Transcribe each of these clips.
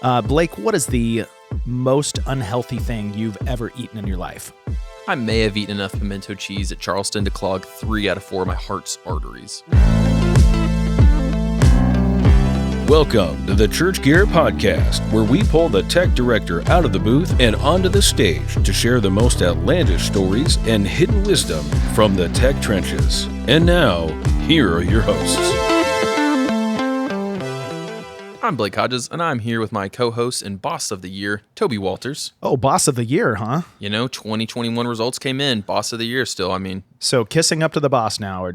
Blake, what is the most unhealthy thing you've ever eaten in your life? I may have eaten enough pimento cheese at Charleston to clog 3 out of 4 of my heart's arteries. Welcome to the Church Gear Podcast, where we pull the tech director out of the booth and onto the stage to share the most outlandish stories and hidden wisdom from the tech trenches. And now, here are your hosts. I'm Blake Hodges, and I'm here with my co-host and boss of the year, Toby Walters. Oh, boss of the year, huh? You know, 2021 results came in. Boss of the year still, So kissing up to the boss now.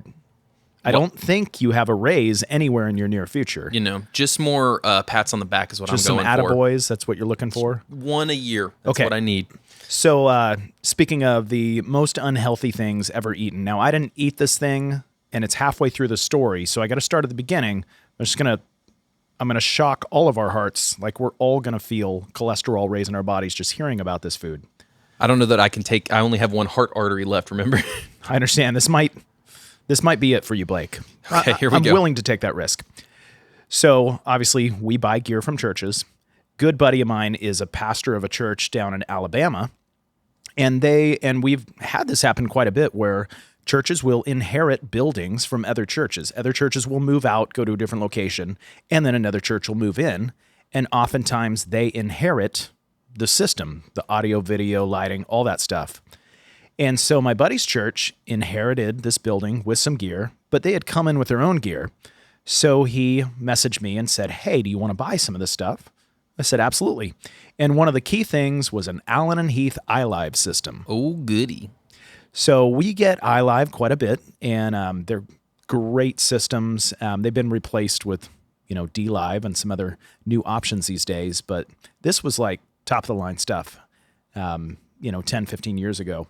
I don't think you have a raise anywhere in your near future. You know, just more pats on the back is what Just I'm going some for. attaboys, that's what you're looking for? One a year. That's Okay. what I need. So speaking of the most unhealthy things ever eaten. Now, I didn't eat this thing, and it's halfway through the story, so I got to start at the beginning. I'm going to shock all of our hearts, like we're all going to feel cholesterol raise in our bodies just hearing about this food. I don't know that I only have one heart artery left, remember? I understand. This might be it for you, Blake. Okay, here we I'm go. willing to take that risk. So, obviously, we buy gear from churches. Good buddy of mine is a pastor of a church down in Alabama, and we've had this happen quite a bit where churches will inherit buildings from other churches. Other churches will move out, go to a different location, and then another church will move in, and oftentimes they inherit the system, the audio, video, lighting, all that stuff. And so my buddy's church inherited this building with some gear, but they had come in with their own gear. So he messaged me and said, "Hey, do you want to buy some of this stuff?" I said, "Absolutely." And one of the key things was an Allen Heath iLive system. Oh, goody. So we get iLive quite a bit, and they're great systems. They've been replaced with, DLive and some other new options these days, but this was like top-of-the-line stuff, 10, 15 years ago.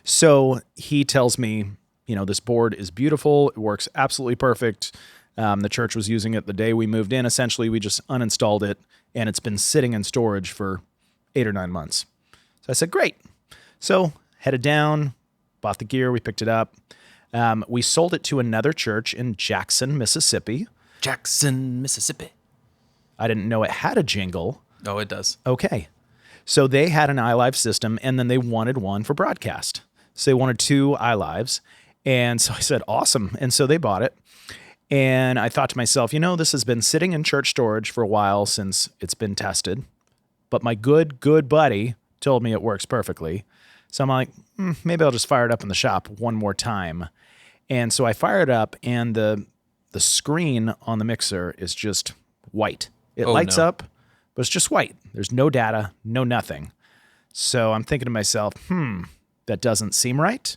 So he tells me, this board is beautiful. It works absolutely perfect. The church was using it the day we moved in. Essentially, we just uninstalled it, and it's been sitting in storage for 8 or 9 months. So I said, great. So headed down, bought the gear, we picked it up. We sold it to another church in Jackson, Mississippi. Jackson, Mississippi. I didn't know it had a jingle. Oh, it does. Okay. So they had an iLive system, and then they wanted one for broadcast. So they wanted 2 iLives. And so I said, awesome. And so they bought it. And I thought to myself, this has been sitting in church storage for a while since it's been tested. But my good buddy told me it works perfectly. So I'm like, maybe I'll just fire it up in the shop one more time. And so I fired it up, and the screen on the mixer is just white. It lights up, but it's just white. There's no data, no nothing. So I'm thinking to myself, that doesn't seem right.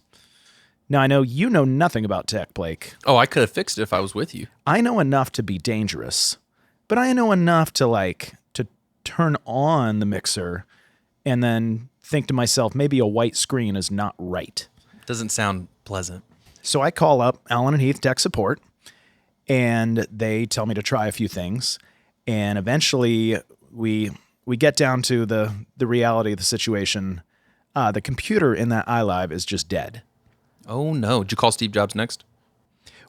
Now, I know you know nothing about tech, Blake. Oh, I could have fixed it if I was with you. I know enough to be dangerous, but I know enough to turn on the mixer and then think to myself, maybe a white screen is not right. Doesn't sound pleasant. So I call up Allen Heath tech support, and they tell me to try a few things. And eventually we get down to the reality of the situation. The computer in that iLive is just dead. Oh, no. Did you call Steve Jobs next?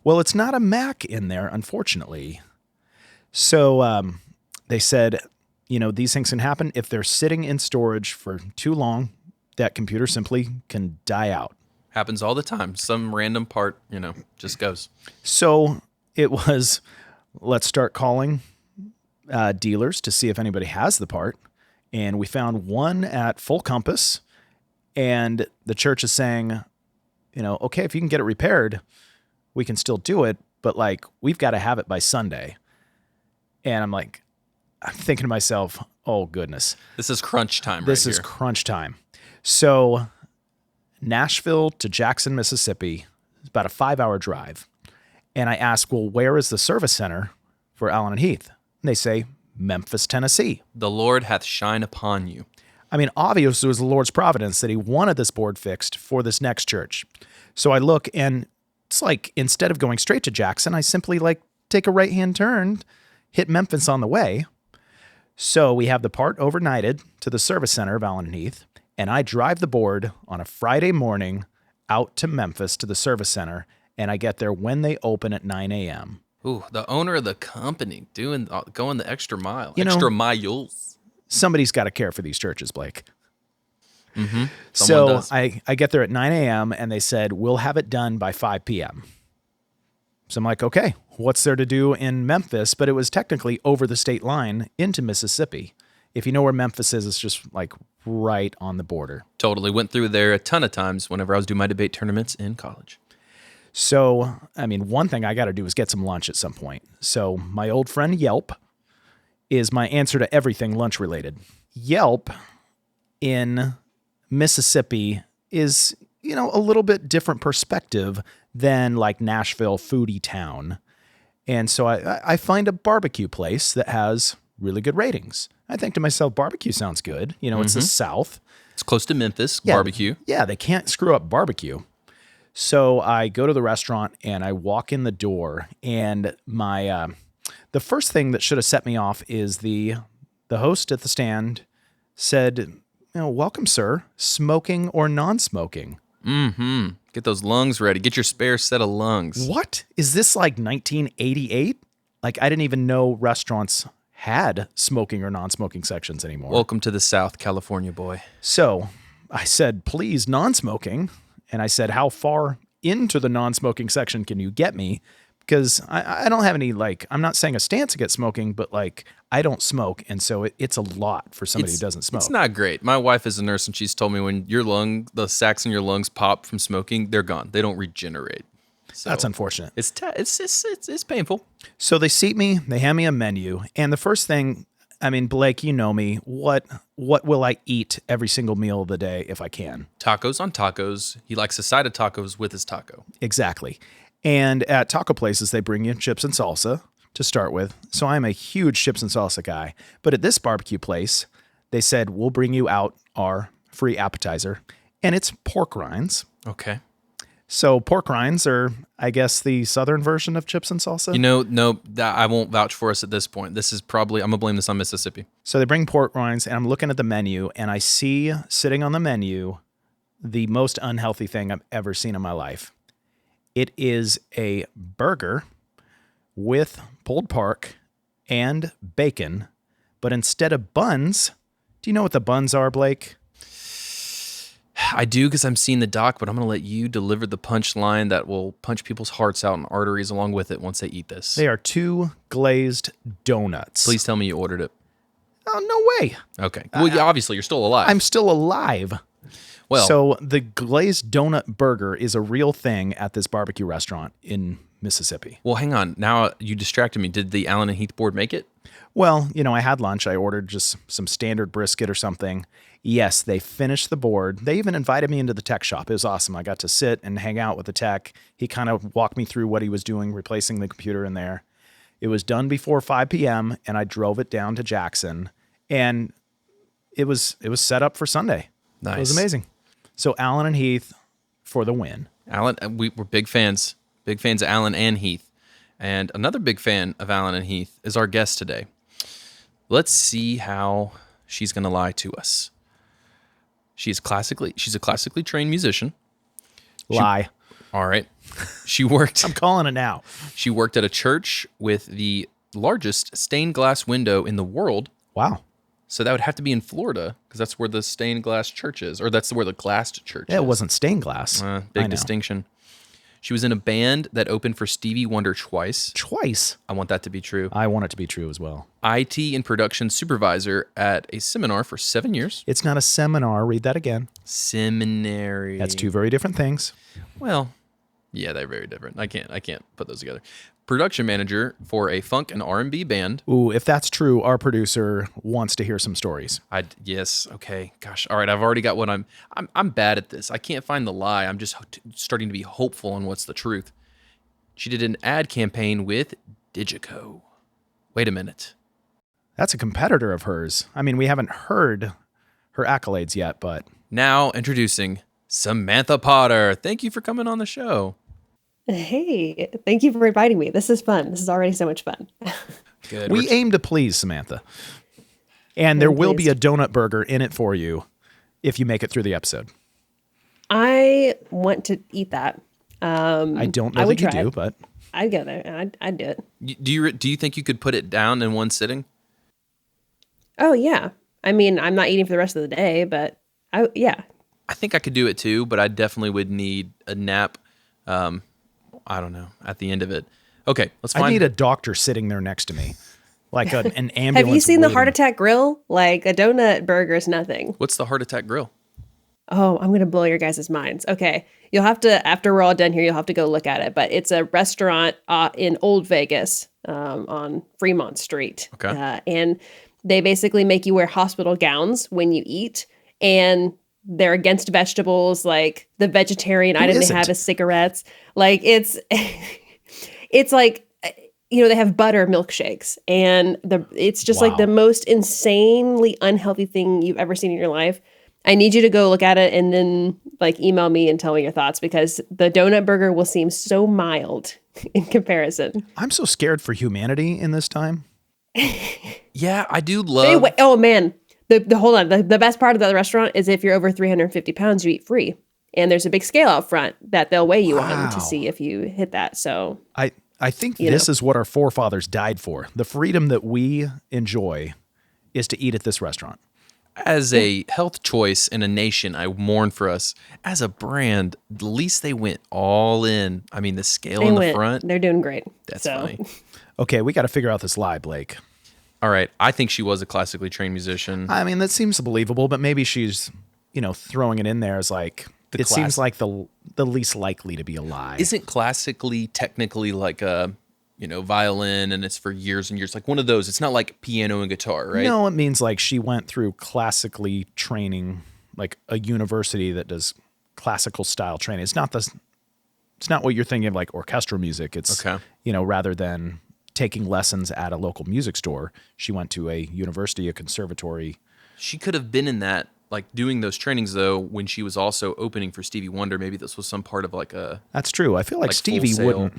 Well, it's not a Mac in there, unfortunately. So they said, these things can happen if they're sitting in storage for too long. That computer simply can die out. Happens all the time. Some random part, just goes. So it was, let's start calling dealers to see if anybody has the part. And we found one at Full Compass. And the church is saying, okay, if you can get it repaired, we can still do it. But we've got to have it by Sunday. And I'm thinking to myself, oh, goodness. This is crunch time right This is here. crunch time. So Nashville to Jackson, Mississippi is about a 5-hour drive. And I ask, well, where is the service center for Allen Heath? And they say, Memphis, Tennessee. The Lord hath shine upon you. Obviously it was the Lord's providence that he wanted this board fixed for this next church. So I look, and it's instead of going straight to Jackson, I simply take a right-hand turn, hit Memphis on the way. So we have the part overnighted to the service center of Allen Heath, and I drive the board on a Friday morning out to Memphis to the service center, and I get there when they open at 9 a.m. Ooh, the owner of the company going the extra mile, You know- extra miles. Somebody's got to care for these churches, Blake. Someone So does. I get there at 9 a.m. and they said, we'll have it done by 5 p.m. So I'm like, okay, what's there to do in Memphis? But it was technically over the state line into Mississippi. If you know where Memphis is, it's just like right on the border. Totally went through there a ton of times whenever I was doing my debate tournaments in college. So, I mean, one thing I got to do is get some lunch at some point. So my old friend Yelp is my answer to everything lunch related. Yelp in Mississippi is, a little bit different perspective than like Nashville foodie town. And so I find a barbecue place that has really good ratings. I think to myself, barbecue sounds good. It's the South. It's close to Memphis, Yeah, barbecue. Yeah, they can't screw up barbecue. So I go to the restaurant and I walk in the door, and my the first thing that should have set me off is the host at the stand said, welcome, sir, smoking or non-smoking. Get those lungs ready. Get your spare set of lungs. What? Is this like 1988? Like, I didn't even know restaurants had smoking or non-smoking sections anymore. Welcome to the South, California boy. So I said, please, non-smoking. And I said, how far into the non-smoking section can you get me? Because I don't have any, I'm not saying a stance against smoking, but I don't smoke. And so it's a lot for somebody who doesn't smoke. It's not great. My wife is a nurse, and she's told me when the sacs in your lungs pop from smoking, they're gone. They don't regenerate. So That's unfortunate. It's painful. So they seat me, they hand me a menu. And the first thing, I mean, Blake, you know me, what will I eat every single meal of the day if I can? Tacos on tacos. He likes a side of tacos with his taco. Exactly. And at taco places, they bring you chips and salsa to start with. So I'm a huge chips and salsa guy. But at this barbecue place, they said, we'll bring you out our free appetizer. And it's pork rinds. Okay. So pork rinds are, I guess, the southern version of chips and salsa. No, I won't vouch for us at this point. This is probably, I'm going to blame this on Mississippi. So they bring pork rinds, and I'm looking at the menu, and I see sitting on the menu the most unhealthy thing I've ever seen in my life. It is a burger with pulled pork and bacon, but instead of buns, do you know what the buns are, Blake? I do, because I'm seeing the doc, but I'm going to let you deliver the punchline that will punch people's hearts out and arteries along with it once they eat this. They are 2 glazed donuts. Please tell me you ordered it. Oh, no way. Okay. Well, yeah, obviously, you're still alive. I'm still alive. Well, so the glazed donut burger is a real thing at this barbecue restaurant in Mississippi. Well, hang on. Now you distracted me. Did the Allen Heath board make it? Well, I had lunch. I ordered just some standard brisket or something. Yes, they finished the board. They even invited me into the tech shop. It was awesome. I got to sit and hang out with the tech. He kind of walked me through what he was doing, replacing the computer in there. It was done before 5 p.m., and I drove it down to Jackson, and it was set up for Sunday. Nice. It was amazing. So Allen and Heath for the win. Allen, we're big fans. Big fans of Allen and Heath. And another big fan of Allen and Heath is our guest today. Let's see how she's going to lie to us. She's a classically trained musician. Lie. All right. She worked. I'm calling it now. She worked at a church with the largest stained glass window in the world. Wow. So that would have to be in Florida, because that's where the stained glass church is, or that's where the glassed church is. Yeah, it wasn't stained glass. Big distinction. She was in a band that opened for Stevie Wonder twice. Twice? I want that to be true. I want it to be true as well. IT and production supervisor at a seminar for 7 years. It's not a seminar. Read that again. Seminary. That's 2 very different things. Well, yeah, they're very different. I can't put those together. Production manager for a funk and R&B band. Ooh, if that's true, our producer wants to hear some stories. Yes. Okay. Gosh. All right. I've already got what I'm bad at this. I can't find the lie. I'm just starting to be hopeful on what's the truth. She did an ad campaign with Digico. Wait a minute. That's a competitor of hers. I mean, we haven't heard her accolades yet, but... Now introducing Samantha Potter. Thank you for coming on the show. Hey, thank you for inviting me. This is fun. This is already so much fun. Good. We aim to please, Samantha. And there will be a donut burger in it for you if you make it through the episode. I want to eat that. I don't know that you do, but... I'd go there and I'd do it. Do you think you could put it down in one sitting? Oh yeah. I mean, I'm not eating for the rest of the day, but yeah. I think I could do it too, but I definitely would need a nap. I don't know, at the end of it. Okay, let's find. I need a doctor sitting there next to me, like an ambulance. Have you seen the Heart waiting. Attack Grill? Like a donut burger is nothing. What's the Heart Attack Grill? Oh, I'm going to blow your guys' minds. Okay. You'll have to, after we're all done here, you'll have to go look at it. But it's a restaurant in Old Vegas on Fremont Street. Okay. And they basically make you wear hospital gowns when you eat. And they're against vegetables. Like the vegetarian item they have is cigarettes. Like it's like, they have butter milkshakes. And it's just like the most insanely unhealthy thing you've ever seen in your life. I need you to go look at it and then like email me and tell me your thoughts, because the donut burger will seem so mild in comparison. I'm so scared for humanity in this time. Yeah, I do love. Anyway, oh man, hold on. The best part of the restaurant is if you're over 350 pounds, you eat free, and there's a big scale out front that they'll weigh you on to see if you hit that. So I think this is what our forefathers died for. The freedom that we enjoy is to eat at this restaurant. As a health choice in a nation, I mourn for us. As a brand, at least they went all in. I mean, the scale in the front. They're doing great. That's funny. Okay, we got to figure out this lie, Blake. All right, I think she was a classically trained musician. I mean, that seems believable, but maybe she's, throwing it in there as like, seems like the least likely to be a lie. Isn't classically technically like a, violin, and it's for years and years, like one of those? It's not like piano and guitar, right? No, it means like she went through classically training, like a university that does classical style training. It's not what you're thinking of, like orchestral music. It's, okay. Rather than taking lessons at a local music store, she went to a university, a conservatory. She could have been in that, like doing those trainings though, when she was also opening for Stevie Wonder. Maybe this was some part of like a. That's true. I feel like Stevie wouldn't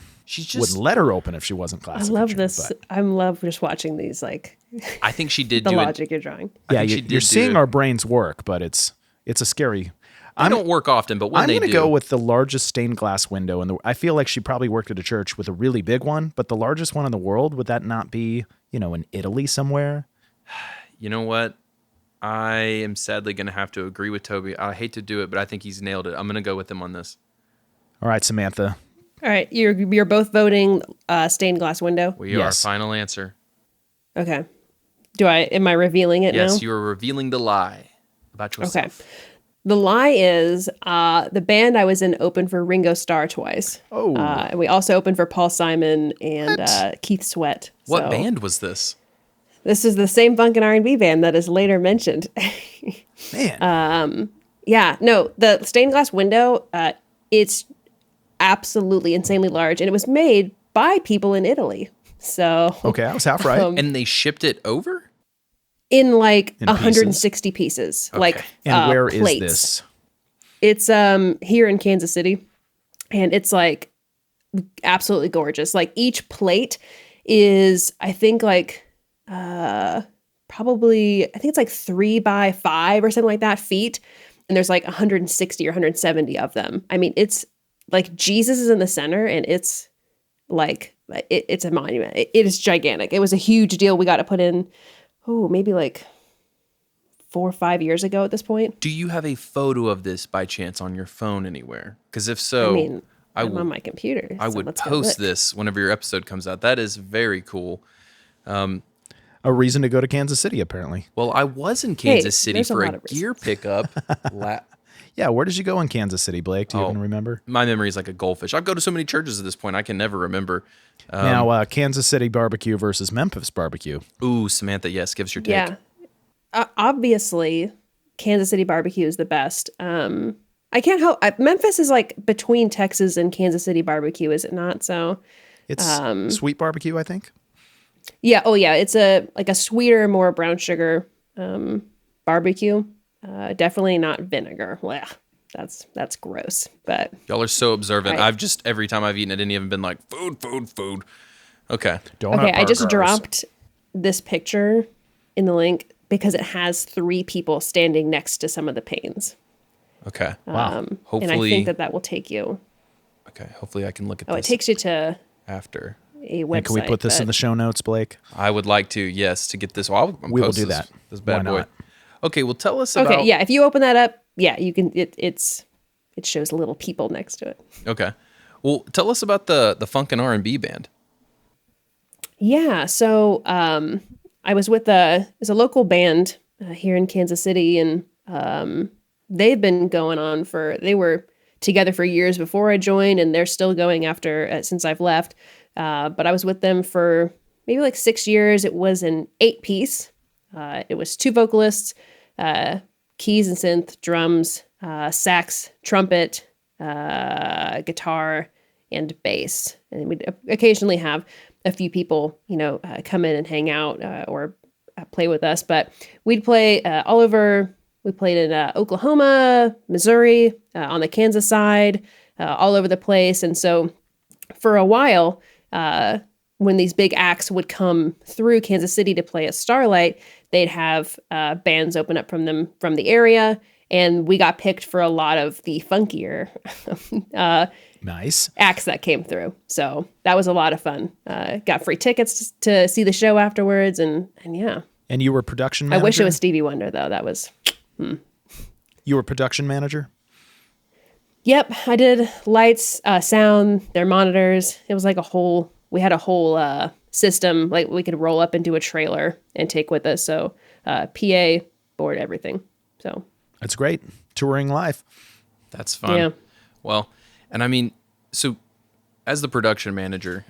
let her open if she wasn't classically I love trained, this. I love just watching these, like. I think she did the do logic you're drawing. Yeah, you're seeing our brains work, but it's a scary. I don't work often, but when I'm they do. I'm going to go with the largest stained glass window, and I feel like she probably worked at a church with a really big one, but the largest one in the world, would that not be, in Italy somewhere? You know what? I am sadly going to have to agree with Toby. I hate to do it, but I think he's nailed it. I'm going to go with him on this. All right, Samantha. All right, you're both voting stained glass window. We are. Final answer. Okay. Am I revealing it now? Yes, you are revealing the lie about yourself. Okay. The lie is the band I was in opened for Ringo Starr twice. Oh. And we also opened for Paul Simon and Keith Sweat. What band was this? This is the same funk and R&B band that is later mentioned. Man. The stained glass window, it's absolutely insanely large, and it was made by people in Italy. So okay, I was half right. And they shipped it over? In like in 160 pieces. Okay. Like and where plates. is this? It's here in Kansas City, and it's like absolutely gorgeous. Like each plate is, I think, like probably, I think it's like 3 by 5 or something like that feet, and there's like 160 or 170 of them. I mean, it's like Jesus is in the center, and it's like it's a monument. It is gigantic. It was a huge deal. We got to put in maybe like 4 or 5 years ago at this point. Do you have a photo of this by chance on your phone anywhere? Because if so, I'm on my computer. I would post this whenever your episode comes out. That is very cool. A reason to go to Kansas City, apparently. Well, I was in Kansas City for a gear pickup. Yeah, where did you go in Kansas City, Blake? Do you even remember? My memory is like a goldfish. I go to so many churches at this point, I can never remember. Now, Kansas City barbecue versus Memphis barbecue. Ooh, Samantha, yes, give us your take. Yeah. Obviously, Kansas City barbecue is the best. I can't help. Memphis is like between Texas and Kansas City barbecue, is it not? So it's sweet barbecue, I think. Yeah. Oh, yeah. It's a sweeter, more brown sugar barbecue. Definitely not vinegar. Well, that's gross. But y'all are so observant. I've just every time I've eaten it, even been like food. Okay. I just dropped this picture in the link because it has 3 people standing next to some of the panes. Okay. Wow. Hopefully, and I think that will take you. Okay. Hopefully, I can look at this. It takes you to after. a website. And can we put this in the show notes, Blake? I would like to, yes, to get this. Well, We will do that. This bad Why boy. not? Okay, well, tell us about. Okay, yeah. If you open that up, yeah, you can. It shows little people next to it. Okay, well, tell us about the funk and R&B band. Yeah, so I was with there's a local band here in Kansas City, and they've been going on they were together for years before I joined, and they're still going after since I've left. But I was with them for maybe like 6 years. It was an 8-piece. It was 2 vocalists, keys and synth, drums, sax, trumpet, guitar, and bass. And we'd occasionally have a few people, come in and hang out or play with us. But we'd play all over. We played in Oklahoma, Missouri, on the Kansas side, all over the place. And so for a while, when these big acts would come through Kansas City to play at Starlight, they'd have bands open up from the area. And we got picked for a lot of the funkier Nice acts that came through. So that was a lot of fun. Got free tickets to see the show afterwards. And yeah. And you were production manager? I wish it was Stevie Wonder, though. That was... You were production manager? Yep. I did lights, sound, their monitors. It was like we had a whole system, like we could roll up into a trailer and take with us. So PA, board, everything. So... That's great. Touring life. That's fun. Yeah. Well, and I mean, so as the production manager,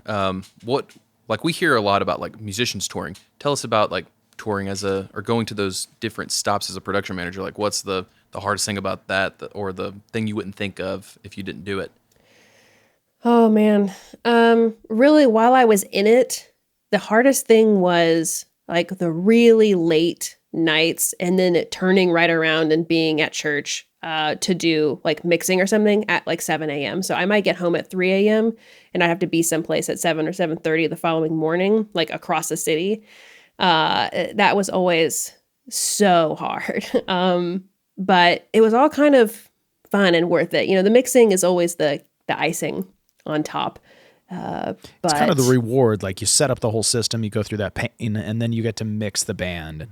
we hear a lot about like musicians touring. Tell us about like touring or going to those different stops as a production manager. Like what's the hardest thing about that or the thing you wouldn't think of if you didn't do it? Oh man. Really, while I was in it, the hardest thing was like the really late nights and then it turning right around and being at church to do like mixing or something at like 7 a.m. So I might get home at 3 a.m. and I'd have to be someplace at 7 or 7:30 the following morning, like across the city. That was always so hard. But it was all kind of fun and worth it. The mixing is always the icing on top. But it's kind of the reward. Like you set up the whole system, you go through that pain, and then you get to mix the band.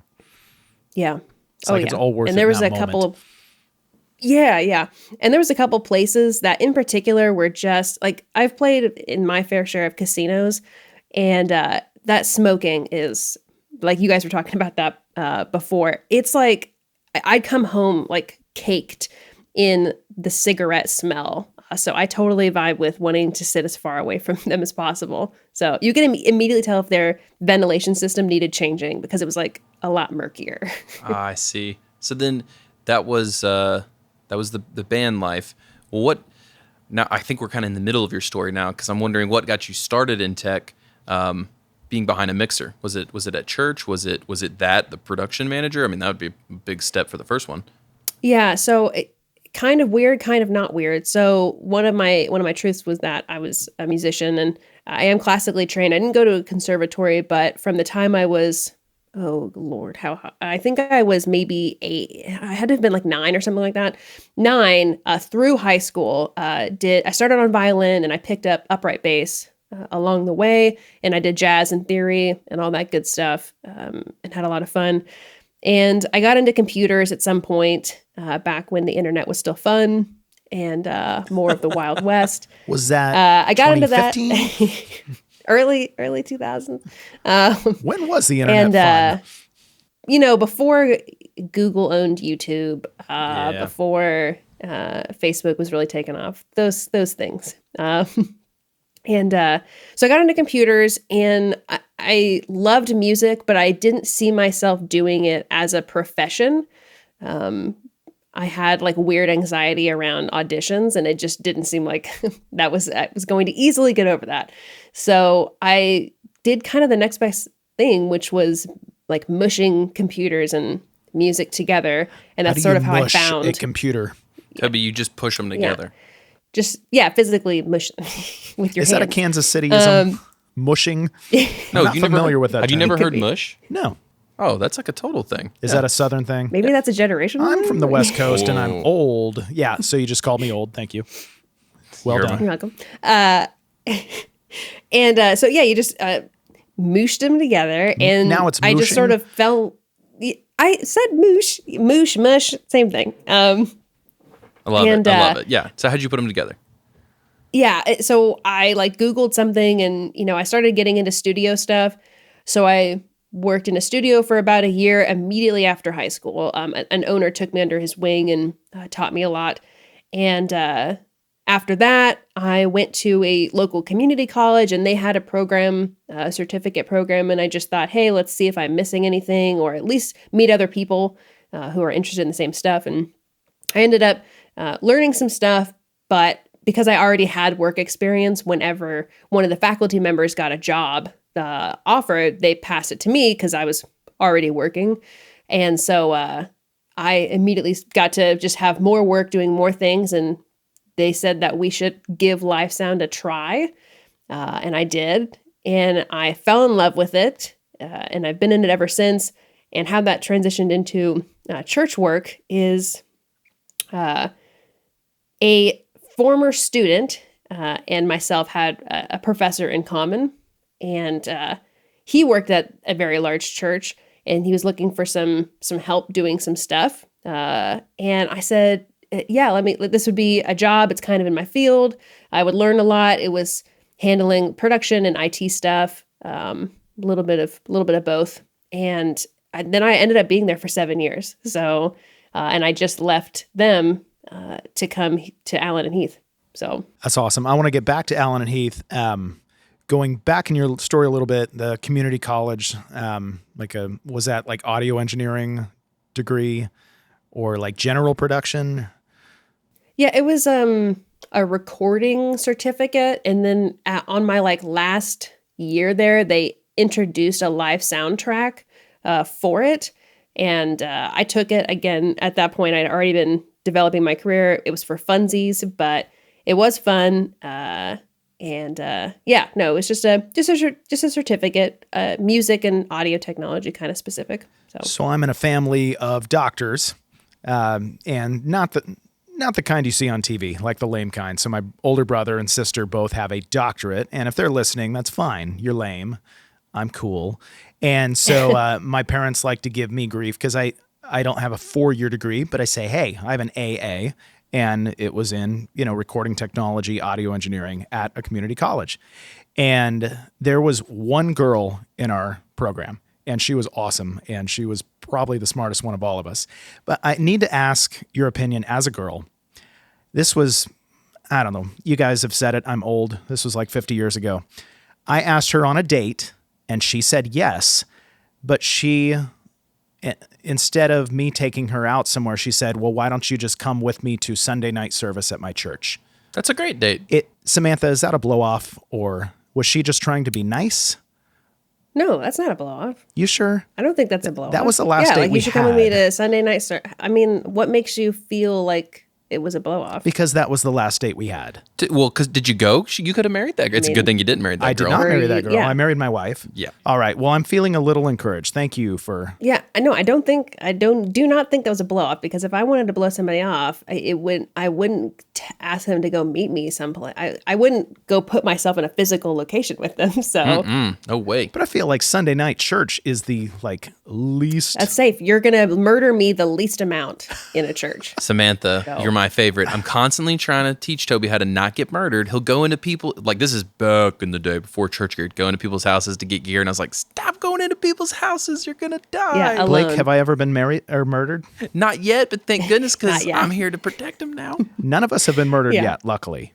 Yeah. It's like it's all worth it. And there was in a that couple moment. of yeah. And there was a couple places that in particular were just like I've played in my fair share of casinos, and that smoking is like you guys were talking about that before. It's like I'd come home like caked in the cigarette smell. So I totally vibe with wanting to sit as far away from them as possible. So you can immediately tell if their ventilation system needed changing because it was like a lot murkier. I see. So then that was the band life. Well, now I think we're kind of in the middle of your story now because I'm wondering what got you started in tech, being behind a mixer. Was it at church? Was it the production manager? I mean, that would be a big step for the first one. Yeah. So kind of weird, kind of not weird. So one of my truths was that I was a musician and I am classically trained. I didn't go to a conservatory, but from the time I was, oh Lord, I think I was maybe 8. I had to have been like 9 or something like that. 9 through high school. I started on violin and I picked up upright bass along the way, and I did jazz and theory and all that good stuff, and had a lot of fun. And I got into computers at some point back when the internet was still fun and more of the Wild West. Was that I got into that early 2000s. When was the internet fun? Before Google owned YouTube, before Facebook was really taken off, those things. And so I got into computers and I loved music, but I didn't see myself doing it as a profession. I had like weird anxiety around auditions and it just didn't seem like I was going to easily get over that. So I did kind of the next best thing, which was like mushing computers and music together. And that's sort of how I found a computer. Toby, you just push them together. Physically mush with your hands. Is that a Kansas Cityism? Mushing? No, I'm not familiar with that. Have you never heard mush? No. Oh, that's like a total thing. Is that a Southern thing? Maybe that's a generation. I'm from the West Coast and I'm old. Yeah, so you just called me old. Thank you. Well done. You're welcome. And so, yeah, you just mooshed them together. And Now it's I just mooshing? sort of fell. I said moosh, mush, same thing. I love And, it. I love it. Yeah. So how'd you put them together? Yeah. So I like Googled something and, I started getting into studio stuff. So I worked in a studio for about a year immediately after high school. An owner took me under his wing and taught me a lot. And after that, I went to a local community college and they had a program, a certificate program. And I just thought, hey, let's see if I'm missing anything or at least meet other people who are interested in the same stuff. And I ended up learning some stuff, but because I already had work experience, whenever one of the faculty members got a job offer, they passed it to me because I was already working. And so I immediately got to just have more work doing more things. And they said that we should give live sound a try. And I did. And I fell in love with it. And I've been in it ever since. And how that transitioned into church work is a former student and myself had a professor in common. And he worked at a very large church. And he was looking for some help doing some stuff. And I said, yeah, this would be a job. It's kind of in my field. I would learn a lot. It was handling production and IT stuff, a little bit of both. And then I ended up being there for 7 years. So, and I just left them to come to Allen Heath. So That's awesome. I want to get back to Allen Heath. Going back in your story a little bit, the community college, was that like audio engineering degree or like general production? yeah, it was a recording certificate. And then on my last year there, they introduced a live soundtrack for it. And I took it again. At that point, I'd already been developing my career. It was for funsies, but it was fun. It was just a certificate, music and audio technology kind of specific. So I'm in a family of doctors, and not the kind you see on TV, like the lame kind. So my older brother and sister both have a doctorate, and if they're listening, that's fine. You're lame. I'm cool. And so my parents like to give me grief because I don't have a 4-year degree, but I say, hey, I have an AA, and it was in, recording technology, audio engineering at a community college. And there was one girl in our program, and she was awesome, and she was probably the smartest one of all of us. But I need to ask your opinion as a girl. This was, I don't know, you guys have said it, I'm old. This was like 50 years ago. I asked her on a date, and she said yes, but instead of me taking her out somewhere, she said, well, why don't you just come with me to Sunday night service at my church? That's a great date. Samantha, is that a blow off, or was she just trying to be nice? No, that's not a blow off. You sure? I don't think that's a blow off. That was the last date we you should come with me had. to Sunday night. What makes you feel like it was a blow off? Because that was the last date we had. Because did you go? You could have married that girl. It's a good thing you didn't marry that girl. I did not marry that girl. Yeah. I married my wife. Yeah. All right. Well, I'm feeling a little encouraged. Thank you for... Yeah, I know. I do not think that was a blow off, because if I wanted to blow somebody off, I wouldn't ask them to go meet me someplace. I wouldn't go put myself in a physical location with them. So No way. But I feel like Sunday night church is the least... that's safe. You're going to murder me the least amount in a church. Samantha, you're my favorite. I'm constantly trying to teach Toby how to not get murdered. He'll go into people, this is back in the day before church gear, go into people's houses to get gear. And I was like, stop going into people's houses. You're going to die. Yeah, alone. Blake, have I ever been married or murdered? Not yet, but thank goodness, because Not yet. I'm here to protect him now. None of us have been murdered Yeah. yet, luckily.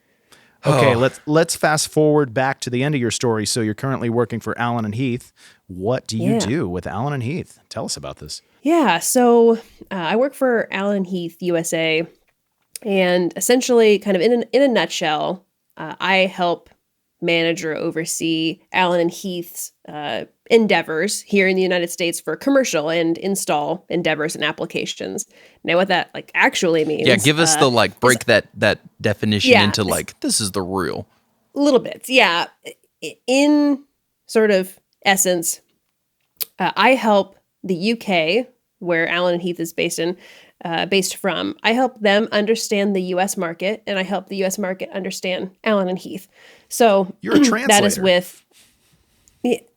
Okay, let's fast forward back to the end of your story. So you're currently working for Allen Heath. What do you do with Allen Heath? Tell us about this. Yeah, so I work for Allen Heath USA, and essentially, kind of in a nutshell, I help manage or oversee Allen Heath's endeavors here in the United States for commercial and install endeavors and applications. Now, what that actually means? Yeah, give us the break that definition into this is the real. Little bits, yeah. In sort of essence, I help the UK, where Allen Heath is based from. I help them understand the U.S. market, and I help the U.S. market understand Allen Heath. So you're a translator. That is with,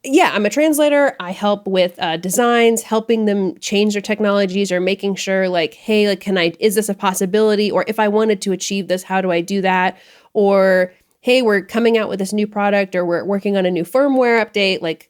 yeah, I'm a translator. I help with designs, helping them change their technologies or making sure like, hey, like, is this a possibility? Or if I wanted to achieve this, how do I do that? Or, hey, we're coming out with this new product or we're working on a new firmware update. Like,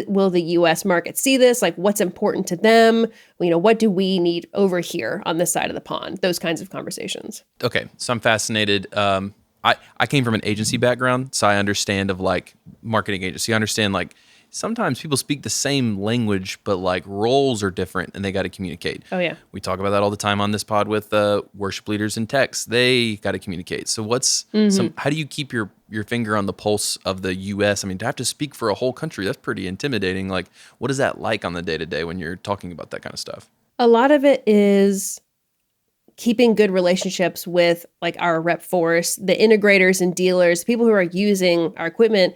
will the US market see this? Like, what's important to them? What do we need over here on this side of the pond? Those kinds of conversations. Okay, so I'm fascinated. I came from an agency background, so I understand of like marketing agency. I understand like sometimes people speak the same language, but like roles are different and they got to communicate. Oh yeah. We talk about that all the time on this pod with worship leaders in text. They got to communicate. So how do you keep your finger on the pulse of the US? I mean, to have to speak for a whole country, that's pretty intimidating. Like, what is that like on the day-to-day when you're talking about that kind of stuff? A lot of it is keeping good relationships with like our rep force, the integrators and dealers, people who are using our equipment,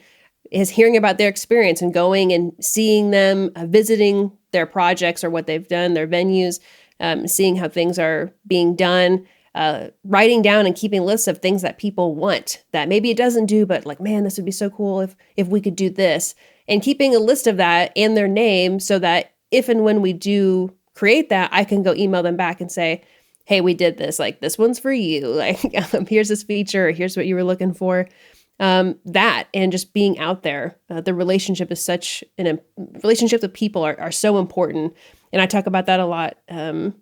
is hearing about their experience and going and seeing them, visiting their projects or what they've done, their venues, seeing how things are being done, writing down and keeping lists of things that people want that maybe it doesn't do, but like, man, this would be so cool if we could do this, and keeping a list of that and their name so that if and when we do create that, I can go email them back and say, hey, we did this, like this one's for you. Like, here's this feature, or here's what you were looking for. That, and just being out there, the relationship is relationships with people are so important. And I talk about that a lot,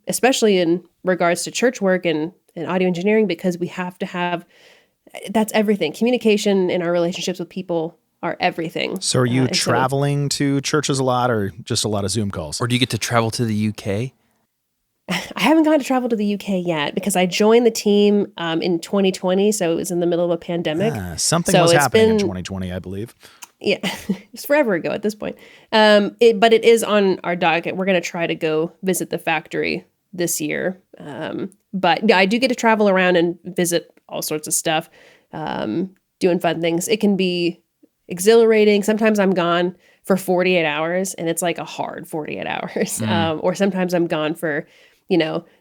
especially in regards to church work and audio engineering, because we have to have, that's everything. Communication and our relationships with people are everything. So are you traveling to churches a lot, or just a lot of Zoom calls? Or do you get to travel to the UK? I haven't gone to travel to the UK yet because I joined the team in 2020, so it was in the middle of a pandemic. Something was happening in 2020, I believe. Yeah, it's forever ago at this point. But it is on our docket. We're going to try to go visit the factory this year. But yeah, I do get to travel around and visit all sorts of stuff, doing fun things. It can be exhilarating. Sometimes I'm gone for 48 hours and it's like a hard 48 hours. Or sometimes I'm gone for,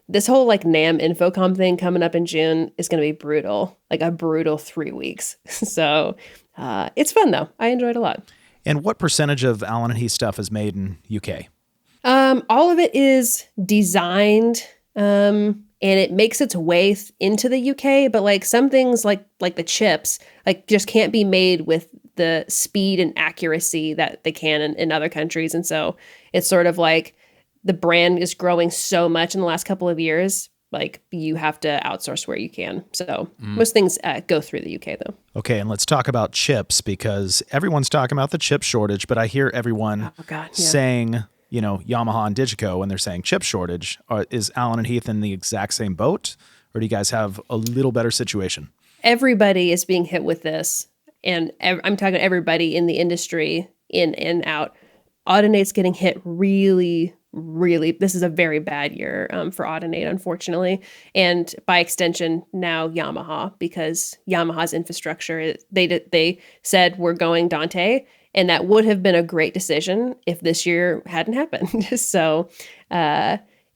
this whole like NAMM Infocom thing coming up in June is going to be brutal, like a brutal 3 weeks. So it's fun though. I enjoyed it a lot. And what percentage of Allen Heath stuff is made in UK? All of it is designed and it makes its way into the UK, but like some things like the chips, like just can't be made with the speed and accuracy that they can in other countries. And so it's sort of like the brand is growing so much in the last couple of years, like you have to outsource where you can. So most things go through the UK though. Okay. And let's talk about chips, because everyone's talking about the chip shortage, but I hear everyone saying, Yamaha and Digico, when they're saying chip shortage. Is Allen Heath in the exact same boat, or do you guys have a little better situation? Everybody is being hit with this. And I'm talking everybody in the industry, in and out. Audinate's getting hit really, really. This is a very bad year for Audinate, unfortunately. And by extension, now Yamaha, because Yamaha's infrastructure, they said we're going Dante. And that would have been a great decision if this year hadn't happened. So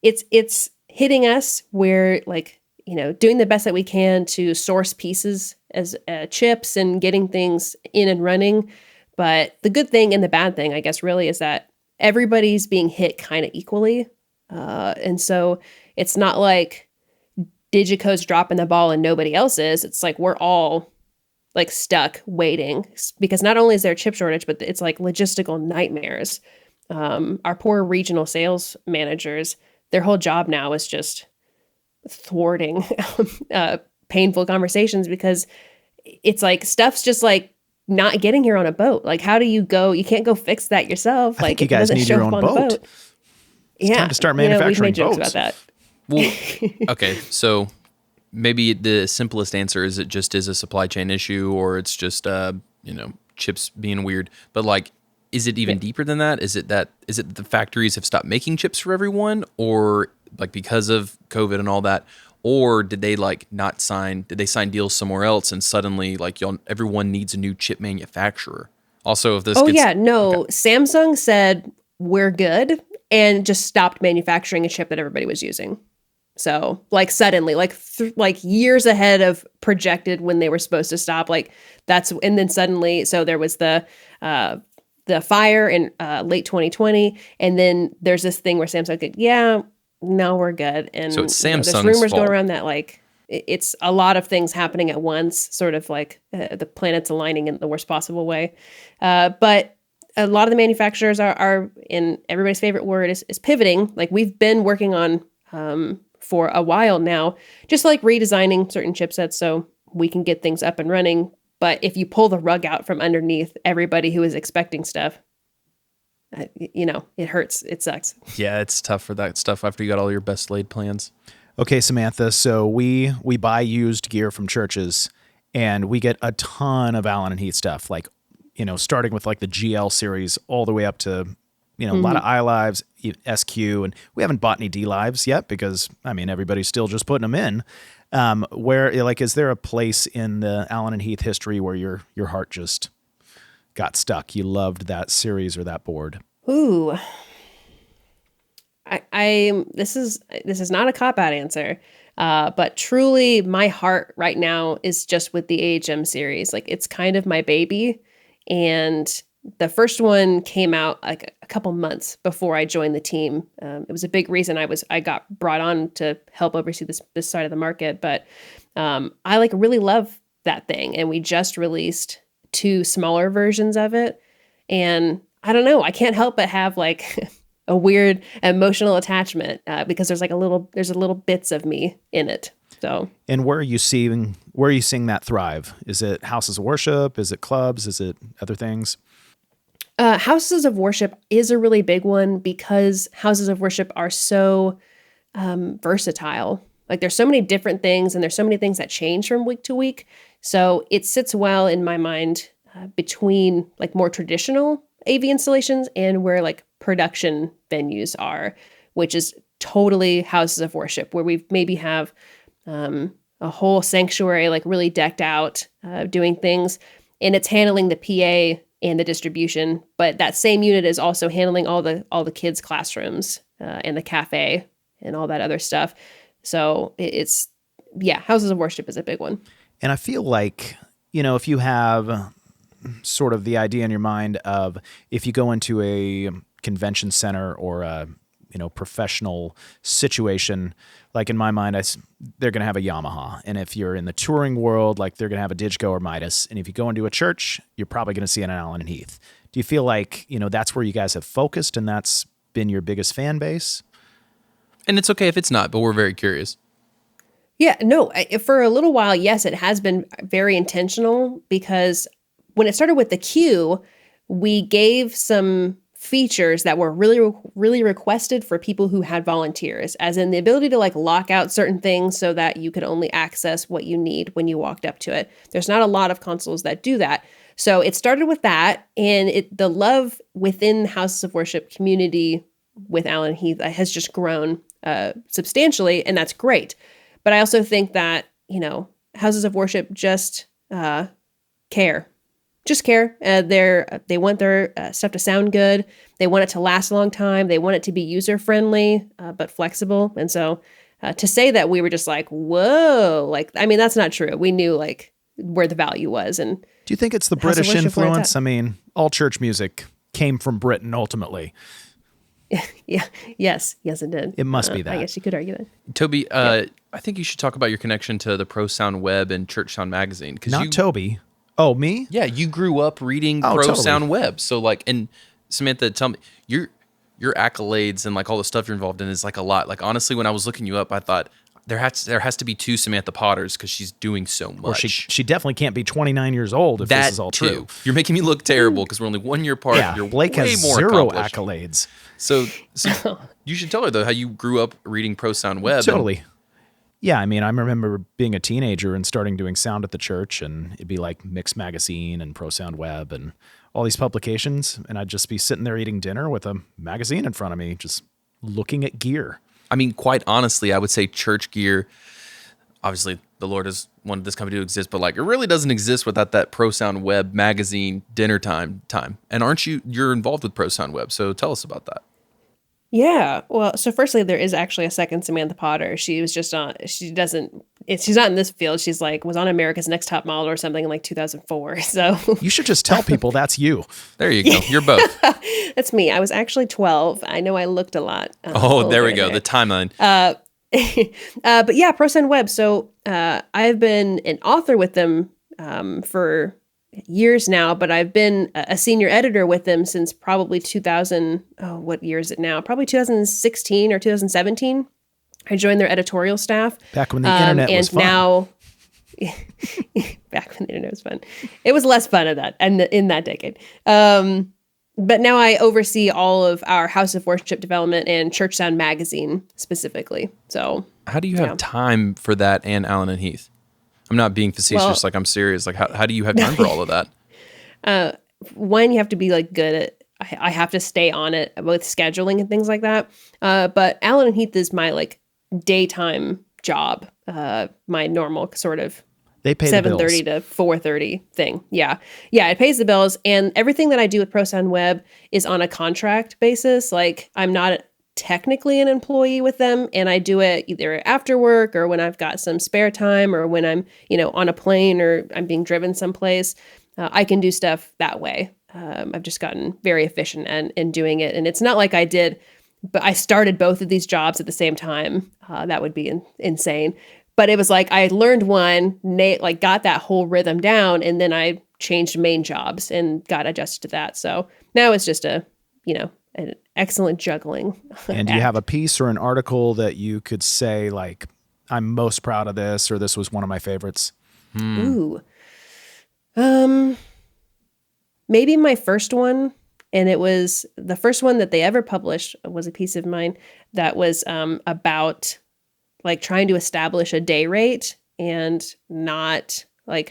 it's hitting us. We're like, doing the best that we can to source pieces as chips and getting things in and running. But the good thing and the bad thing, I guess, really is that everybody's being hit kind of equally. And so it's not like Digico's dropping the ball and nobody else is. It's like we're all like stuck waiting, because not only is there a chip shortage, but it's like logistical nightmares. Our poor regional sales managers, their whole job now is just thwarting painful conversations, because it's like stuff's just like not getting here on a boat. Like, how do you go? You can't go fix that yourself. I think you guys need your own boat. It's time to start manufacturing we've made boats. Jokes about that. Well, okay, so maybe the simplest answer is it just is a supply chain issue, or it's just chips being weird. But like, is it even deeper than that? Is it that the factories have stopped making chips for everyone, or like because of COVID and all that? Or did they sign deals somewhere else and suddenly like everyone needs a new chip manufacturer? Also, if this Samsung said we're good and just stopped manufacturing a chip that everybody was using. So like suddenly, like years ahead of projected when they were supposed to stop, and then suddenly, so there was the fire in late 2020, and then there's this thing where Samsung said, yeah, no, we're good. And So it's Samsung's there's rumors fault. going around that it's a lot of things happening at once, sort of like the planets aligning in the worst possible way. But a lot of the manufacturers are in everybody's favorite word is pivoting. Like we've been working on for a while now, just like redesigning certain chipsets so we can get things up and running. But if you pull the rug out from underneath everybody who is expecting stuff, it hurts. It sucks. Yeah, it's tough for that stuff after you got all your best laid plans. Okay, Samantha, so we buy used gear from churches, and we get a ton of Allen Heath stuff, like, starting with like the GL series all the way up to, a lot of iLives, SQ, and we haven't bought any D-Lives yet because, everybody's still just putting them in. Is there a place in the Allen Heath history where your heart just got stuck? You loved that series or that board? Ooh. This is not a cop-out answer, but truly my heart right now is just with the AHM series. Like it's kind of my baby, and the first one came out like a couple months before I joined the team. It was a big reason I got brought on to help oversee this side of the market, but I really love that thing, and we just released 2 smaller versions of it, and I don't know, I can't help but have a weird emotional attachment because there's a little bits of me in it. So, and where are you seeing that thrive? Is it houses of worship? Is it clubs? Is it other things? Houses of worship is a really big one because houses of worship are so versatile. Like there's so many different things, and there's so many things that change from week to week. So it sits well in my mind between more traditional AV installations and where production venues are, which is totally houses of worship, where we maybe have a whole sanctuary really decked out, doing things, and it's handling the PA and the distribution, but that same unit is also handling all the kids' classrooms and the cafe and all that other stuff. So it's houses of worship is a big one. And I feel like, if you have sort of the idea in your mind of if you go into a convention center or a professional situation, like in my mind, they're going to have a Yamaha. And if you're in the touring world, they're going to have a Digico or Midas. And if you go into a church, you're probably going to see an Allen Heath. Do you feel like, that's where you guys have focused and that's been your biggest fan base? And it's okay if it's not, but we're very curious. Yeah, no, for a little while, yes, it has been very intentional because when it started with the Q, we gave some features that were really, really requested for people who had volunteers, as in the ability to lock out certain things so that you could only access what you need when you walked up to it. There's not a lot of consoles that do that. So it started with that, and the love within Houses of Worship community with Allen Heath has just grown substantially, and that's great. But I also think that, Houses of Worship just care. Just care. They want their stuff to sound good. They want it to last a long time. They want it to be user-friendly, but flexible. And so to say that we were just whoa, that's not true. We knew where the value was. And do you think it's the British influence? All church music came from Britain ultimately. Yeah. Yes, it did. It must be that. I guess you could argue that. Toby, I think you should talk about your connection to the ProSoundWeb and ChurchSound magazine. Not Toby. Oh, me? Yeah, you grew up reading ProSoundWeb. So and Samantha, tell me, your accolades and all the stuff you're involved in is a lot. Honestly, when I was looking you up, I thought there has to be 2 Samantha Potters because she's doing so much. Or she definitely can't be 29 years old if this is all true. You're making me look terrible because we're only 1 year apart. Yeah, you're Blake way has more 0 accomplished. accolades. So you should tell her though how you grew up reading ProSoundWeb. Totally. Yeah, I remember being a teenager and starting doing sound at the church, and it'd be Mix Magazine and ProSoundWeb and all these publications, and I'd just be sitting there eating dinner with a magazine in front of me, just looking at gear. Quite honestly, I would say church gear, obviously the Lord has wanted this company to exist, but it really doesn't exist without that ProSoundWeb magazine dinner time. And you're involved with ProSoundWeb, so tell us about that. Yeah. Well, so firstly, there is actually a second Samantha Potter. She was just on, she's not in this field. She's like, was on America's Next Top Model or something in like 2004. So You should just tell people that's you. There you go. You're both. that's me. I was actually 12. I know I looked a lot. Oh, there we go. The timeline. But yeah, ProSoundWeb. So I've been an author with them for years now, but I've been a senior editor with them since probably 2000. Oh, what year is it now? Probably 2016 or 2017. I joined their editorial staff. Back when the internet was fun. Now, back when the internet was fun. It was less fun in that decade. But now I oversee all of our House of Worship development and ChurchSound magazine specifically. So how do you have time for that and Allen and Heath? I'm not being facetious. I'm serious. How do you have time for all of that? One, you have to be good at, I have to stay on it with scheduling and things like that. But Allen and Heath is my daytime job, my normal sort of they pay 7:30 to 4:30 thing. Yeah. It pays the bills, and everything that I do with ProSoundWeb is on a contract basis. I'm not technically an employee with them, and I do it either after work or when I've got some spare time or when I'm, on a plane or I'm being driven someplace. I can do stuff that way. I've just gotten very efficient in doing it, and it's not like but I started both of these jobs at the same time. That would be insane. But it was I learned one, got that whole rhythm down, and then I changed main jobs and got adjusted to that. So now it's just an excellent juggling. And do you have a piece or an article that you could say, I'm most proud of this, or this was one of my favorites? Ooh. Maybe my first one, and it was the first one that they ever published, was a piece of mine that was about trying to establish a day rate and not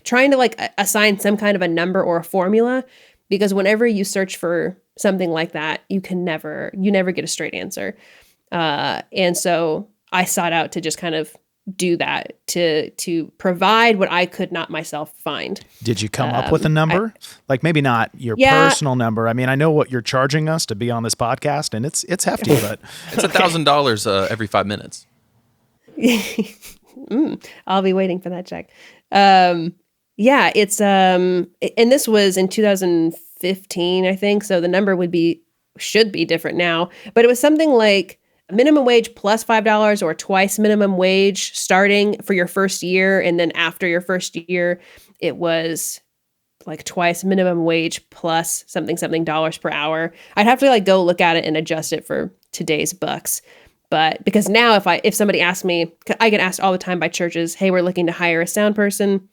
trying to assign some kind of a number or a formula, because whenever you search for something like that, you never get a straight answer. And so I sought out to just kind of do that to provide what I could not myself find. Did you come up with a number? Maybe not your personal number. I mean, I know what you're charging us to be on this podcast, and it's hefty, but it's $1,000 every 5 minutes. I'll be waiting for that check. It's and this was in 2015, I think. So the number should be different now, but it was something like minimum wage plus $5 or twice minimum wage starting for your first year. And then after your first year, it was twice minimum wage plus something dollars per hour. I'd have to go look at it and adjust it for today's bucks. But because now if somebody asks me, I get asked all the time by churches, hey, we're looking to hire a sound person.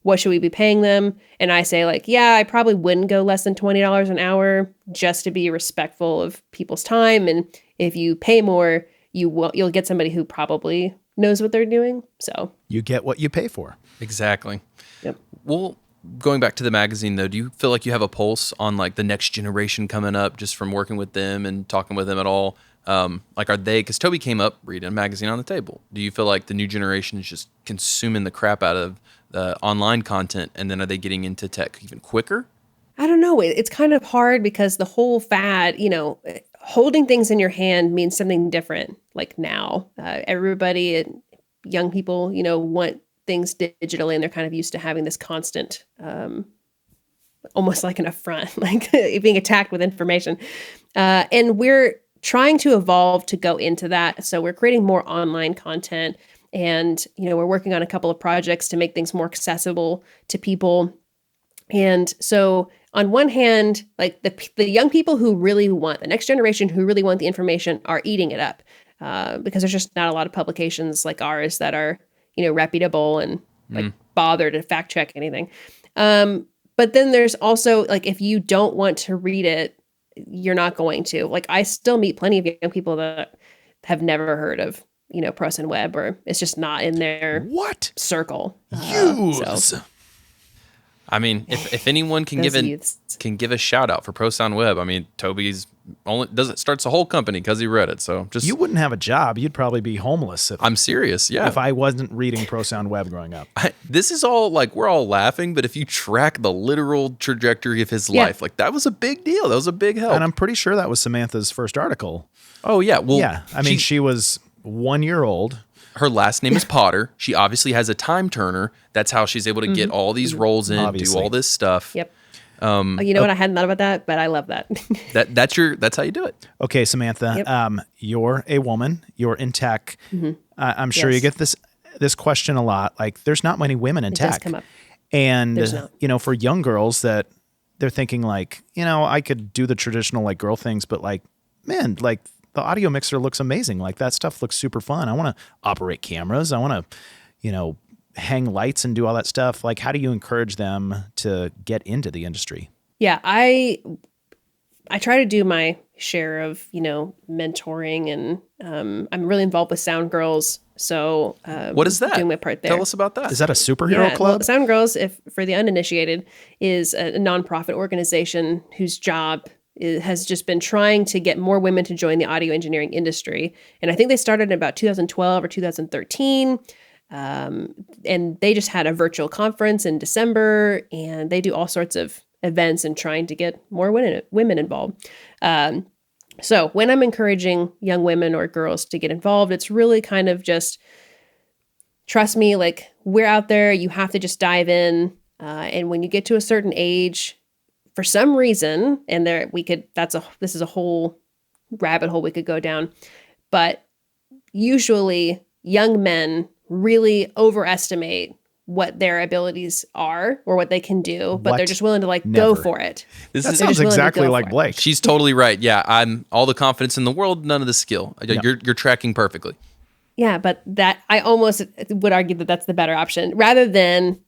What should we be paying them? And I say I probably wouldn't go less than $20 an hour just to be respectful of people's time. And if you pay more, you'll get somebody who probably knows what they're doing. So you get what you pay for. Exactly. Yep. Well, going back to the magazine though, do you feel like you have a pulse on the next generation coming up just from working with them and talking with them at all? Are they, because Toby came up reading a magazine on the table. Do you feel like the new generation is just consuming the crap out of the online content, and then are they getting into tech even quicker? I don't know. It's kind of hard because the whole fad, holding things in your hand means something different. Now, everybody, young people, want things digitally, and they're kind of used to having this constant, almost like an affront, being attacked with information. And we're trying to evolve to go into that. So we're creating more online content, and, we're working on a couple of projects to make things more accessible to people. And so on one hand, the young people who really want, the next generation who really want the information are eating it up, because there's just not a lot of publications like ours that are, reputable and bother to fact check anything. But then there's also if you don't want to read it, you're not going to. I still meet plenty of young people that have never heard of, ProSoundWeb, or it's just not in their circle. So. I mean, if anyone can give a shout out for ProSoundWeb, I mean, Toby's starts a whole company because he read it. So just you wouldn't have a job; you'd probably be homeless. I'm serious, yeah. If I wasn't reading ProSoundWeb growing up, this is all we're all laughing, but if you track the literal trajectory of his life, that was a big deal. That was a big help. And I'm pretty sure that was Samantha's first article. Oh, yeah. Well, Yeah. I mean, she was 1 year old. Her last name is Potter. She obviously has a time turner. That's how she's able to get all these roles in, do all this stuff. Yep. You know what? I hadn't thought about that, but I love that. That's how you do it. Okay, Samantha, Yep. you're a woman. You're in tech. I'm sure you Yes. get this question a lot. Like, there's not many women in It tech. does come up. And, There's not. for young girls that they're thinking like, I could do the traditional like girl things, but like, man, like the audio mixer looks amazing. Like that stuff looks super fun. I want to operate cameras. I want to, hang lights and do all that stuff. Like, how do you encourage them to get into the industry? Yeah, I try to do my share of, mentoring, and I'm really involved with Sound Girls. So What is that? Doing my part there. Tell us about that. Is that a superhero club? Well, Sound Girls, if for the uninitiated, is a nonprofit organization whose job has just been trying to get more women to join the audio engineering industry. And I think they started in about 2012 or 2013. And they just had a virtual conference in December, and they do all sorts of events and trying to get more women involved. So when I'm encouraging young women or girls to get involved, it's really kind of just, trust me, like we're out there, you have to just dive in. And when you get to a certain age, for some reason, and this is a whole rabbit hole we could go down, but usually young men really overestimate what their abilities are or what they can do, but they're just willing to go for it. That Sounds exactly like Blake. She's totally right. Yeah, I'm all the confidence in the world, none of the skill. You're tracking perfectly. Yeah, but that I almost would argue that that's the better option rather than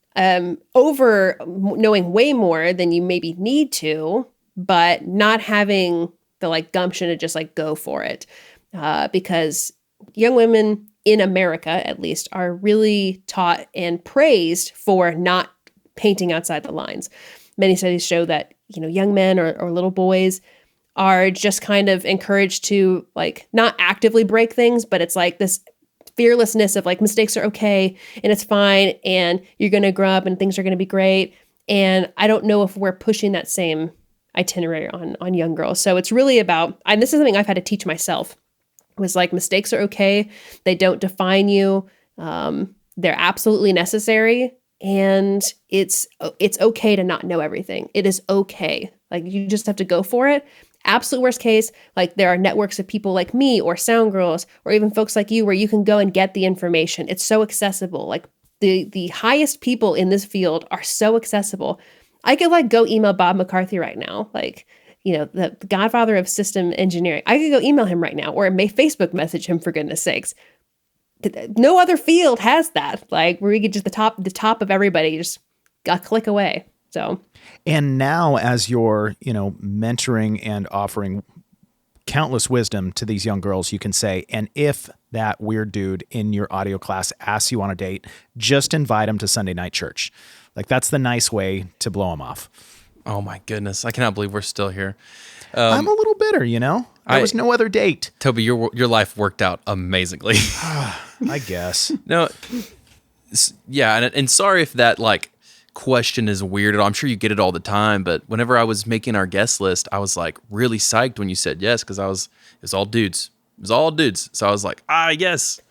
over knowing way more than you maybe need to, but not having the gumption to just go for it, because young women in America, at least, are really taught and praised for not painting outside the lines. Many studies show that, young men or little boys are just kind of encouraged to not actively break things, but it's this fearlessness of mistakes are okay and it's fine and you're going to grow up and things are going to be great. And I don't know if we're pushing that same itinerary on young girls. So it's really about, and this is something I've had to teach myself, was mistakes are okay. They don't define you. They're absolutely necessary. And it's okay to not know everything. It is okay. You just have to go for it. Absolute worst case, there are networks of people like me or Sound Girls or even folks like you where you can go and get the information. It's so accessible. The highest people in this field are so accessible. I could go email Bob McCarthy right now. The godfather of system engineering. I could go email him right now or may Facebook message him, for goodness sakes. No other field has that. Where we get just the top of everybody, just a click away. So, and now as you're, mentoring and offering countless wisdom to these young girls, you can say, and if that weird dude in your audio class asks you on a date, just invite him to Sunday night church. That's the nice way to blow him off. Oh my goodness. I cannot believe we're still here. I'm a little bitter, There was no other date. Toby, your life worked out amazingly. I guess. No, yeah, and sorry if that question is weird at all. I'm sure you get it all the time, but whenever I was making our guest list, I was really psyched when you said yes, because it was all dudes. It was all dudes. So I was like, yes.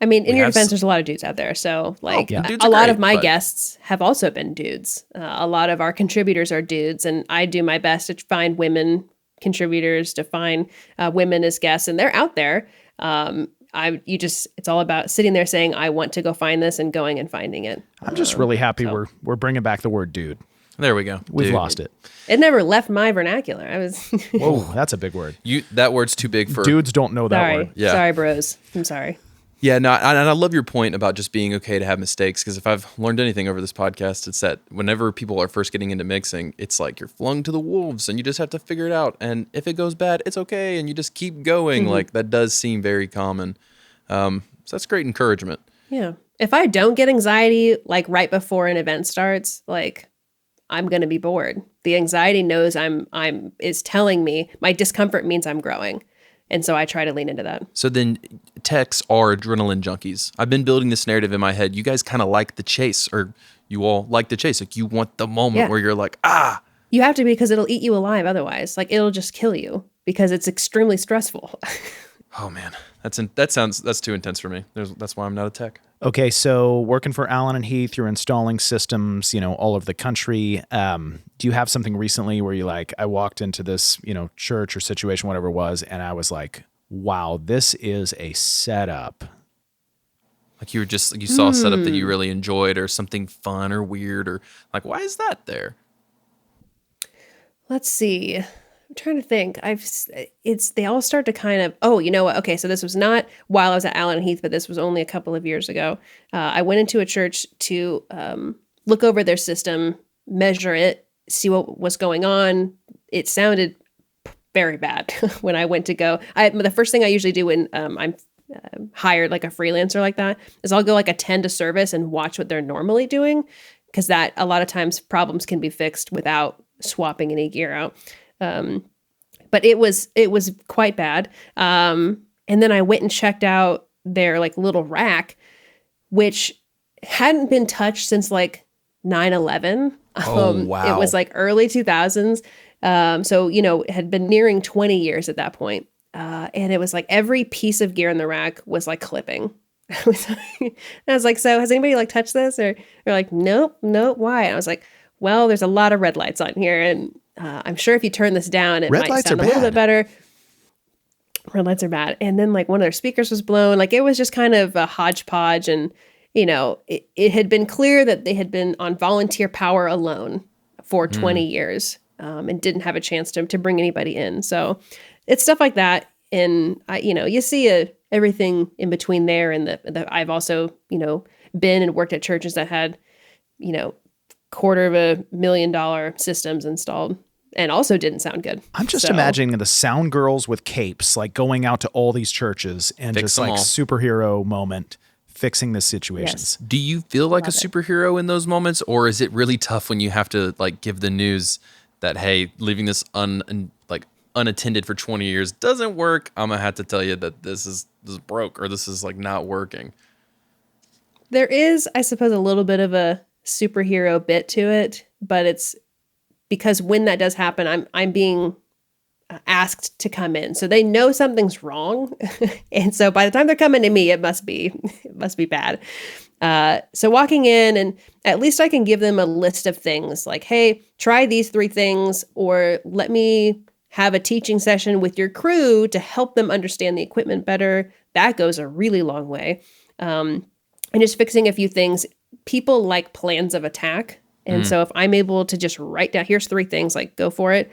I mean, in your defense, there's a lot of dudes out there. So, dudes a are lot great, of my but guests have also been dudes. A lot of our contributors are dudes, and I do my best to find women contributors, to find women as guests, and they're out there. It's all about sitting there saying, I want to go find this, and going and finding it. I'm just really happy we're bringing back the word dude. There we go. We've Dude. lost it. It never left my vernacular. I was Whoa, that's a big word. That word's too big for dudes. Don't know that sorry. word. Yeah. Sorry, bros. I'm sorry. Yeah, no, and I love your point about just being okay to have mistakes, because if I've learned anything over this podcast, it's that whenever people are first getting into mixing, it's you're flung to the wolves and you just have to figure it out. And if it goes bad, it's okay, and you just keep going. That does seem very common. So that's great encouragement. Yeah. If I don't get anxiety right before an event starts, I'm going to be bored. The anxiety knows is telling me my discomfort means I'm growing. And so I try to lean into that. So then techs are adrenaline junkies. I've been building this narrative in my head. You guys kind of like the chase, or you all like the chase. You want the moment where you're You have to be, because it'll eat you alive otherwise. It'll just kill you because it's extremely stressful. Oh man, that's too intense for me. That's why I'm not a tech. Okay, so working for Allen Heath, you're installing systems, all over the country. Do you have something recently where I walked into this, church or situation, whatever it was, and I was like, wow, this is a setup. Like you saw a setup that you really enjoyed, or something fun or weird, or like, why is that there? Let's see. I'm trying to think. They all start to kind of, oh, you know what? Okay, so this was not while I was at Allen Heath, but this was only a couple of years ago. I went into a church to look over their system, measure it, see what was going on. It sounded very bad when I went to go. The first thing I usually do when I'm hired like a freelancer like that is I'll go attend a service and watch what they're normally doing, because that a lot of times problems can be fixed without swapping any gear out. But it was quite bad. And then I went and checked out their little rack, which hadn't been touched since 9/11. Oh, wow. It was early 2000s. So, it had been nearing 20 years at that point. And it was every piece of gear in the rack was clipping. I was like, so has anybody touched this? Or they're like, nope, why? And I was like, well, there's a lot of red lights on here. And I'm sure if you turn this down, it might sound a little bit better. Red lights are bad. And then one of their speakers was blown. It was just kind of a hodgepodge. And, it had been clear that they had been on volunteer power alone for 20 years and didn't have a chance to bring anybody in. So it's stuff like that. And, you see everything in between there. And I've also, been and worked at churches that had, $250,000 systems installed and also didn't sound good. I'm just imagining the sound girls with capes, going out to all these churches and just superhero moment fixing the situations. Yes. Do you feel like a superhero in those moments, or is it really tough when you have to give the news that, hey, leaving this unattended for 20 years doesn't work? I'm gonna have to tell you that this is broke, or this is not working. There is, I suppose, a little bit of a superhero bit to it, but it's because when that does happen, I'm being asked to come in, so they know something's wrong, and so by the time they're coming to me, it must be bad. So walking in, and at least I can give them a list of things hey, try these 3 things, or let me have a teaching session with your crew to help them understand the equipment better. That goes a really long way. And just fixing a few things. People like plans of attack. And so if I'm able to just write down, here's 3 things, go for it,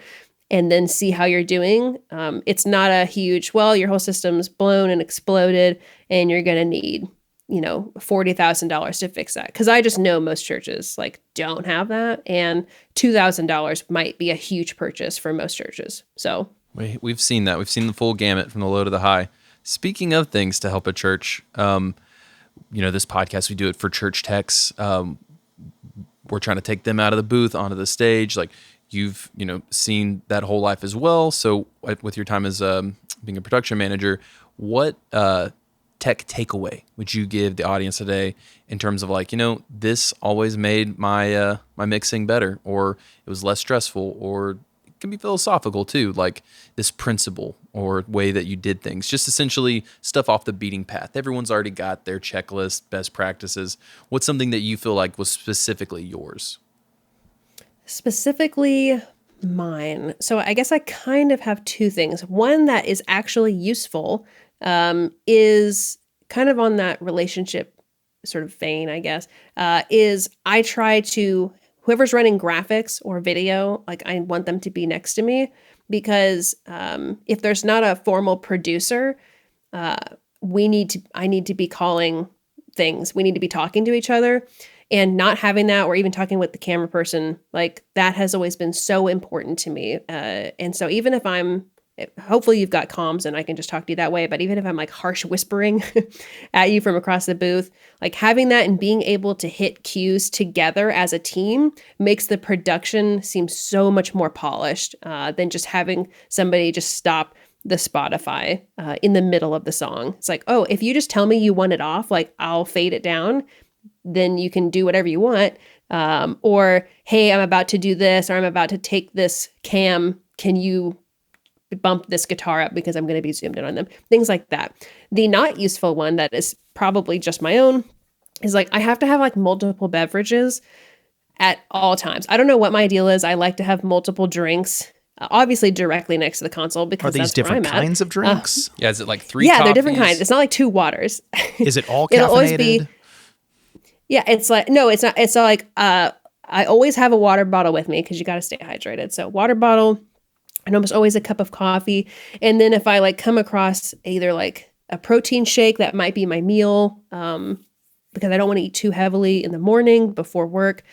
and then see how you're doing. It's not a huge, well, your whole system's blown and exploded and you're going to need, $40,000 to fix that. Because I just know most churches don't have that. And $2,000 might be a huge purchase for most churches. So we've seen that. We've seen the full gamut from the low to the high. Speaking of things to help a church, this podcast, we do it for church techs. We're trying to take them out of the booth onto the stage. You've, seen that whole life as well. So with your time as being a production manager, what tech takeaway would you give the audience today in terms of this always made my my mixing better, or it was less stressful, or it can be philosophical too, this principle or way that you did things, just essentially stuff off the beating path. Everyone's already got their checklist, best practices. What's something that you feel was specifically yours? Specifically mine. So I guess I kind of have 2 things. One that is actually useful is kind of on that relationship sort of vein, I guess, is I try to, whoever's running graphics or video, I want them to be next to me, because if there's not a formal producer, I need to be calling things. We need to be talking to each other, and not having that, or even talking with the camera person, that has always been so important to me. And so even if hopefully you've got comms and I can just talk to you that way, but even if I'm harsh whispering at you from across the booth, having that and being able to hit cues together as a team makes the production seem so much more polished than just having somebody just stop the Spotify in the middle of the song. It's oh, if you just tell me you want it off, I'll fade it down, then you can do whatever you want. Or, hey, I'm about to do this, or I'm about to take this cam. Can you bump this guitar up because I'm going to be zoomed in on them. Things like that. The not useful one that is probably just my own is like, I have to have like multiple beverages at all times. I don't know what my deal is. I like to have multiple drinks, obviously directly next to the console because are these that's different where I'm kinds of drinks? Yeah, is it like 3 Yeah, coffees? they're different kinds. It's not like 2 waters. Is it all It'll always caffeinated? be, yeah, it's like, no, it's not. It's not like, I always have a water bottle with me because you got to stay hydrated. So water bottle and almost always a cup of coffee. And then if I like come across either like a protein shake, that might be my meal, because I don't want to eat too heavily in the morning before work.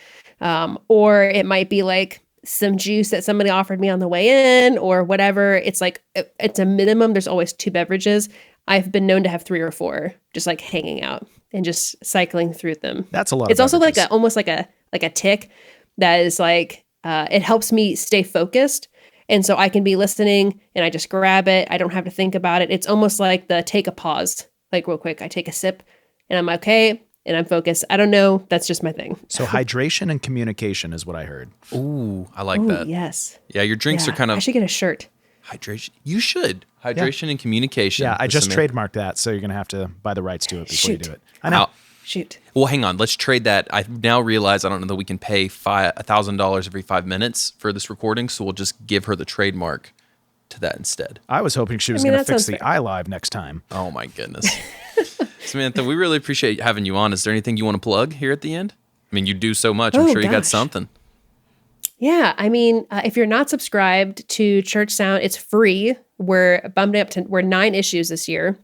Or it might be like some juice that somebody offered me on the way in or whatever. It's like, it's a minimum. There's always 2 beverages. I've been known to have 3 or 4 just like hanging out and just cycling through them. That's a lot. It's of also beverages. like almost like a tick that is like, it helps me stay focused. And so I can be listening and I just grab it. I don't have to think about it. It's almost like the take a pause, like real quick. I take a sip and I'm okay and I'm focused. I don't know. That's just my thing. So hydration and communication is what I heard. Ooh, I like Ooh, that. yes. Yeah, your drinks Yeah, are kind of I should get a shirt. hydration. You should. Hydration and communication. Yeah, I with just Samantha. trademarked that, so you're going to have to buy the rights to it before you Shoot. do it. I know. How- Shoot. Well, hang on. Let's trade that. I now realize I don't know that we can pay $1,000 every 5 minutes for this recording, so we'll just give her the trademark to that instead. I was hoping she was mean, going to that fix sounds the fair. iLive next time. Oh my goodness. Samantha, we really appreciate having you on. Is there anything you want to plug here at the end? I mean, you do so much. I'm Oh, sure you got gosh. something. Yeah, I mean, if you're not subscribed to ChurchSound, it's free. We're 9 issues this year,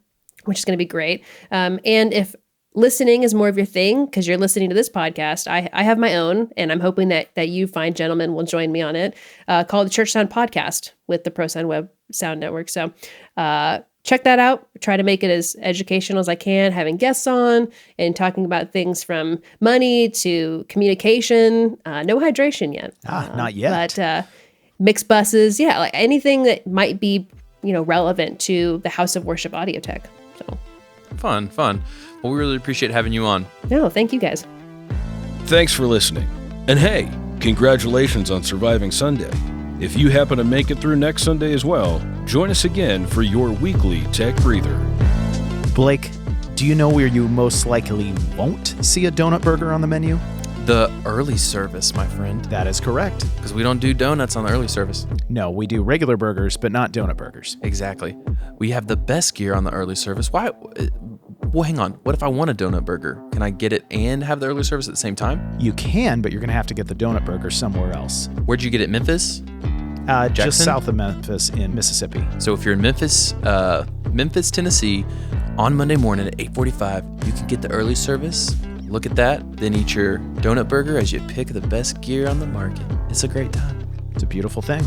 which is going to be great. And if listening is more of your thing, because you're listening to this podcast, I have my own, and I'm hoping that you fine gentlemen will join me on it, called the ChurchSound Podcast with the ProSoundWeb Sound Network. So check that out. Try to make it as educational as I can, having guests on and talking about things from money to communication. No hydration yet. Not yet. But mixed buses, yeah, like anything that might be, relevant to the House of Worship audio tech. So, Fun. Well, we really appreciate having you on. no, thank you guys. Thanks for listening. And hey, congratulations on surviving Sunday. If you happen to make it through next Sunday as well, join us again for your weekly Tech Breather. Blake, do you know where you most likely won't see a donut burger on the menu? The early service, my friend. That is correct. Because we don't do donuts on the early service. No, we do regular burgers, but not donut burgers. Exactly. We have the best gear on the early service. Why? Well, hang on. What if I want a donut burger? Can I get it and have the early service at the same time? You can, but you're going to have to get the donut burger somewhere else. Where'd you get it? Memphis? Just Jackson? south of Memphis in Mississippi. So if you're in Memphis, Tennessee, on Monday morning at 8:45, you can get the early service. Look at that, then eat your donut burger as you pick the best gear on the market. It's a great time. It's a beautiful thing.